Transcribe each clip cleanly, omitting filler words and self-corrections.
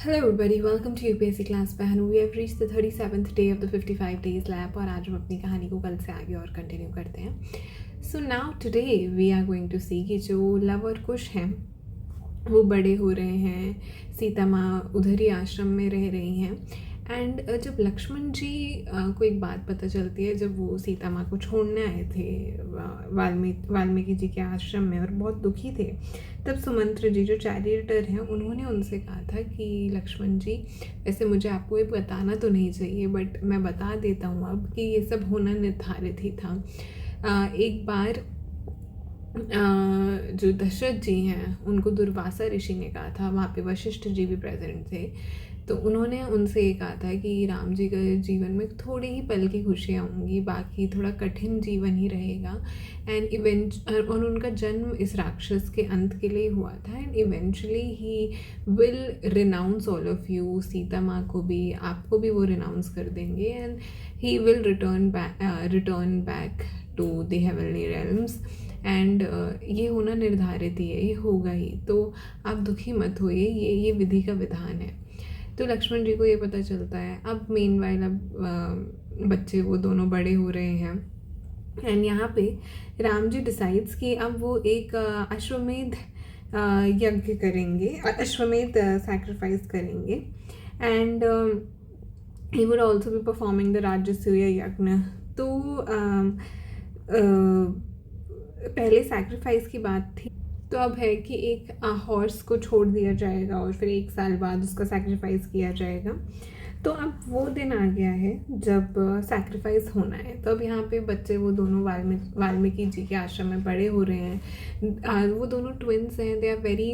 Hello everybody, welcome to UPSC class Pahanu. We have reached the 37th day of the 55 days lab और आज हम अपनी कहानी को कल से आगे और कंटिन्यू करते हैं. So now today we are going to see कि जो लव और कुश हैं वो बड़े हो रहे हैं, सीता माँ उधर ही आश्रम में रह रही हैं. एंड जब लक्ष्मण जी को एक बात पता चलती है, जब वो सीता माँ को छोड़ने आए थे वाल्मीकि जी के आश्रम में और बहुत दुखी थे, तब सुमंत्र जी जो चैरियटर हैं उन्होंने उनसे कहा था कि लक्ष्मण जी, वैसे मुझे आपको ये बताना तो नहीं चाहिए बट मैं बता देता हूँ अब कि ये सब होना निर्धारित ही था. एक बार जो दशरथ जी हैं उनको दुर्वासा ऋषि ने कहा था, वहाँ पे वशिष्ठ जी भी प्रेजेंट थे, तो उन्होंने उनसे ये कहा था कि राम जी का जीवन में थोड़ी ही पल की खुशियाँ होंगी, बाकी थोड़ा कठिन जीवन ही रहेगा. एंड और उनका जन्म इस राक्षस के अंत के लिए हुआ था. And eventually he will renounce all of you, Sita माँ को भी, आपको भी वो रिनाउंस कर देंगे. And he will return back to the heavenly realms. एंड ये होना निर्धारित ही है, ये होगा ही, तो आप दुखी मत होइए, ये विधि का विधान है. तो लक्ष्मण जी को ये पता चलता है. अब मेनवाइल अब बच्चे वो दोनों बड़े हो रहे हैं. एंड यहाँ पे राम जी डिसाइड्स कि अब वो एक अश्वमेध यज्ञ करेंगे, अश्वमेध सैक्रिफाइस करेंगे. And he would also be performing the राजसूय यज्ञ. तो पहले सैक्रिफाइस की बात थी, तो अब है कि एक हॉर्स को छोड़ दिया जाएगा और फिर 1 साल बाद उसका सैक्रिफाइस किया जाएगा. तो अब वो दिन आ गया है जब सैक्रिफाइस होना है. तो अब यहाँ पे बच्चे वो दोनों वाल्मीकि जी के आश्रम में बड़े हो रहे हैं. वो दोनों ट्विन्स हैं. They are very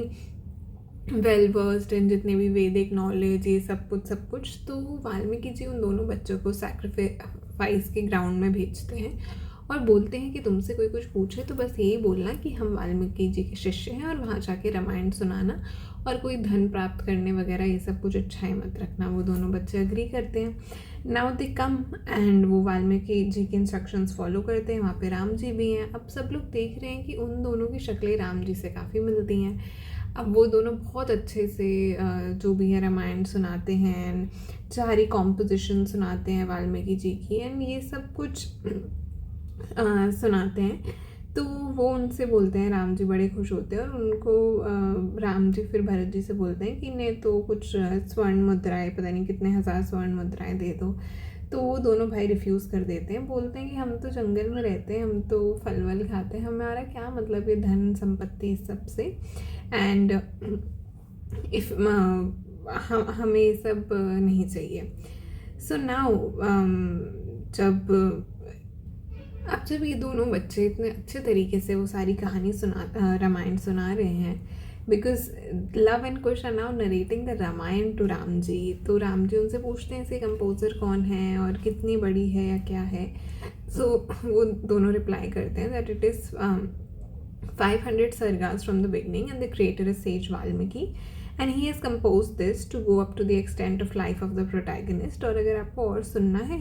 well versed in जितने भी वैदिक नॉलेज, ये सब कुछ. तो वाल्मीकि जी उन दोनों बच्चों को सैक्रिफाइस के ग्राउंड में भेजते हैं और बोलते हैं कि तुमसे कोई कुछ पूछे तो बस यही बोलना कि हम वाल्मीकि जी के शिष्य हैं, और वहाँ जाके रामायण सुनाना, और कोई धन प्राप्त करने वगैरह ये सब कुछ इच्छाएं मत रखना. वो दोनों बच्चे अग्री करते हैं. नाउ दे कम एंड वो वाल्मीकि जी के इंस्ट्रक्शंस फॉलो करते हैं. वहाँ पे राम जी भी हैं. अब सब लोग देख रहे हैं कि उन दोनों की शक्लें राम जी से काफ़ी मिलती हैं. अब वो दोनों बहुत अच्छे से जो भी है रामायण सुनाते हैं, सारी कॉम्पोजिशन सुनाते हैं वाल्मीकि जी की, एंड ये सब कुछ सुनाते हैं. तो वो उनसे बोलते हैं, राम जी बड़े खुश होते हैं और उनको राम जी फिर भरत जी से बोलते हैं कि इन्हें तो कुछ स्वर्ण मुद्राएं, पता नहीं कितने 1000 स्वर्ण मुद्राएं दे दो. तो वो दोनों भाई रिफ्यूज़ कर देते हैं. बोलते हैं कि हम तो जंगल में रहते हैं, हम तो फल वल खाते हैं, हमारा क्या मतलब ये धन संपत्ति इस सब से. एंड इफ हमें ये सब नहीं चाहिए. सो नाउ जब ये दोनों बच्चे इतने अच्छे तरीके से वो सारी कहानी रामायण सुना रहे हैं, because Luv and Kush are now narrating the Ramayan to Ram ji. तो राम जी उनसे पूछते हैं इसे कंपोजर कौन है और कितनी बड़ी है या क्या है. सो वो दोनों रिप्लाई करते हैं that it is 500 sargas from the beginning, and the creator is sage Valmiki, and he has composed this to go up to the extent of life of the protagonist. और अगर आपको और सुनना है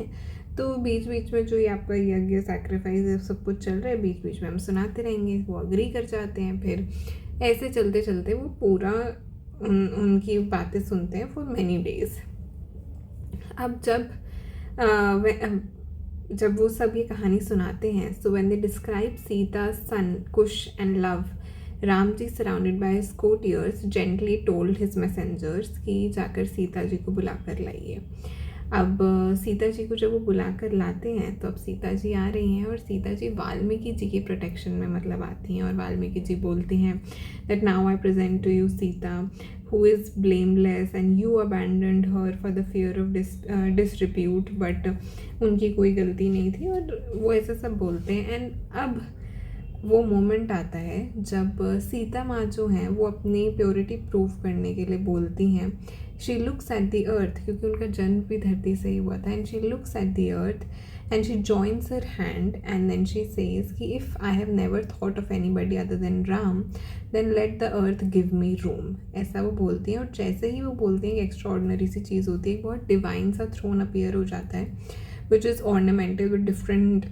तो बीच बीच में जो ये आपका यज्ञ सैक्रिफाइस सब कुछ चल रहा है, बीच बीच में हम सुनाते रहेंगे. वो अग्री कर जाते हैं. फिर ऐसे चलते चलते वो पूरा उनकी बातें सुनते हैं फॉर मैनी डेज. अब जब वो सब ये कहानी सुनाते हैं, so when they describe Sita son Kush and Luv, Ram ji surrounded by his courtiers gently told his messengers कि जाकर सीता जी को बुला कर लाइए. अब सीता जी को जब वो बुला कर लाते हैं तो अब सीता जी आ रही हैं और सीता जी वाल्मीकि जी की प्रोटेक्शन में मतलब आती हैं. और वाल्मीकि जी बोलती हैं that now I present to you Sita who is blameless and you abandoned her for the fear of disrepute, but उनकी कोई गलती नहीं थी, और वो ऐसा सब बोलते हैं. एंड अब वो मोमेंट आता है जब सीता माँ जो हैं वो अपनी प्योरिटी प्रूव करने के लिए बोलती हैं. She looks at the earth, क्योंकि उनका जन्म भी धरती से ही हुआ था. And she looks at the earth and she joins her hand, and then she says कि if I have never thought of anybody other than Ram, then let the earth give me room. ऐसा वो बोलती हैं. और जैसे ही वो बोलती हैं, एक एक्स्ट्रॉर्डनरी सी चीज़ होती है, बहुत डिवाइन सा थ्रोन अपीयर हो जाता है, which is ornamental with different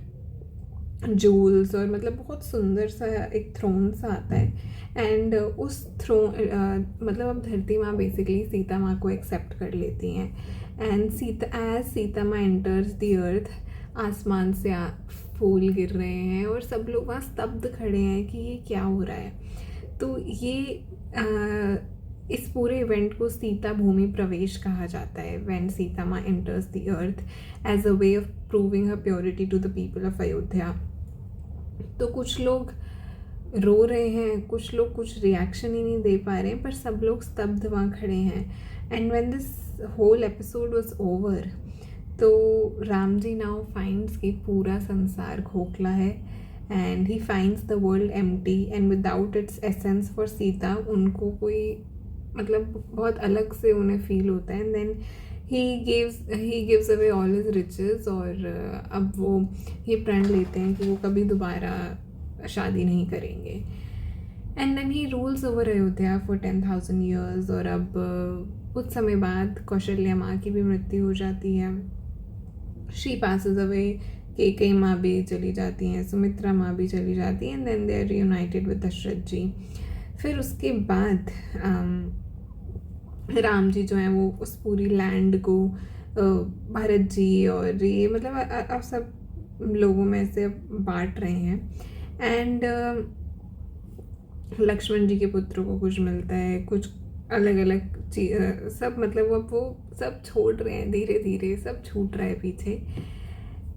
jewels और मतलब बहुत सुंदर सा एक थ्रोन सा आता है। एंड उस थ्रोन मतलब अब धरती माँ बेसिकली सीता माँ को एक्सेप्ट कर लेती हैं। एंड सीता माँ एंटर्स द अर्थ, आसमान से फूल गिर रहे हैं और सब लोग वहाँ स्तब्ध खड़े हैं कि ये क्या हो रहा है। तो ये इस पूरे इवेंट को सीता भूमि प्रवेश कहा जाता है, व्हेन सीता माँ enters the earth as a way of proving her purity to the people of Ayodhya. तो कुछ लोग रो रहे हैं, कुछ लोग कुछ रिएक्शन ही नहीं दे पा रहे हैं, पर सब लोग स्तब्ध वहाँ खड़े हैं। And when this whole episode was over, तो राम जी नाउ फाइंड्स कि पूरा संसार खोखला है and he finds the world empty and without its essence for Sita. उनको कोई मतलब बहुत अलग से उन्हें फील होता है। And then he gives away all his riches. और अब वो ये प्रण लेते हैं कि वो कभी दोबारा शादी नहीं करेंगे। And then he rules over Ayodhya for 10,000 years. और अब कुछ समय बाद कौशल्या माँ की भी मृत्यु हो जाती है, शी पासेस अवे, कई माँ भी चली जाती हैं, सुमित्रा माँ भी चली जाती हैं। And then they are reunited with Dasharath ji. फिर उसके बाद राम जी जो हैं वो उस पूरी लैंड को भरत जी और ये मतलब अब सब लोगों में से बांट रहे हैं। एंड लक्ष्मण जी के पुत्रों को कुछ मिलता है, कुछ अलग अलग सब मतलब अब वो सब छोड़ रहे हैं, धीरे धीरे सब छूट रहा है पीछे।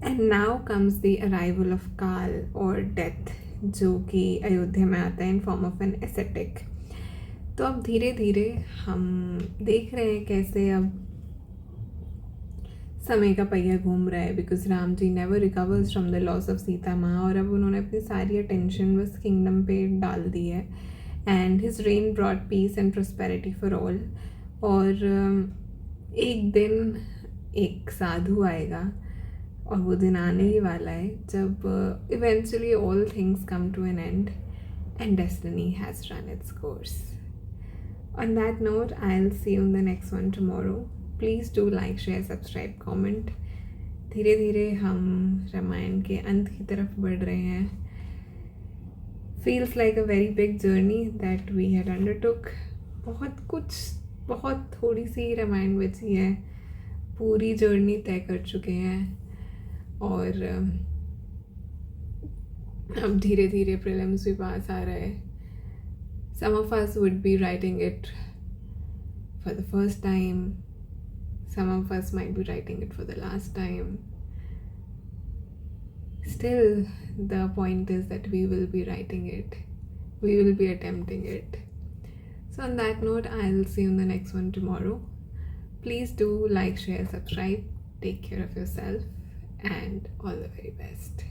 And now comes the arrival of काल और डेथ, जो कि अयोध्या में आता है in form of an ascetic. तो अब धीरे धीरे हम देख रहे हैं कैसे अब समय का पहिया घूम रहा है, because Ram ji never recovers from the loss of Sita माँ। और अब उन्होंने अपनी सारी अटेंशन बस किंगडम पे डाल दी है। And his reign brought peace and prosperity for all. और एक दिन एक साधु आएगा, और वो दिन आने ही वाला है जब eventually all things come to an end and destiny has run its course. On that note, I'll see you in the next one tomorrow. Please do like, share, subscribe, comment. धीरे धीरे हम रामायण के अंत की तरफ बढ़ रहे हैं। Feels like a very big journey that we had undertook. बहुत थोड़ी सी रामायण बची है, पूरी जर्नी तय कर चुके हैं। और अब धीरे धीरे प्रीलिम्स भी पास आ रहा है। Some of us would be writing it for the first time. Some of us might be writing it for the last time. Still, the point is that we will be writing it. We will be attempting it. So on that note, I'll see you in the next one tomorrow. Please do like, share, subscribe. Take care of yourself and all the very best.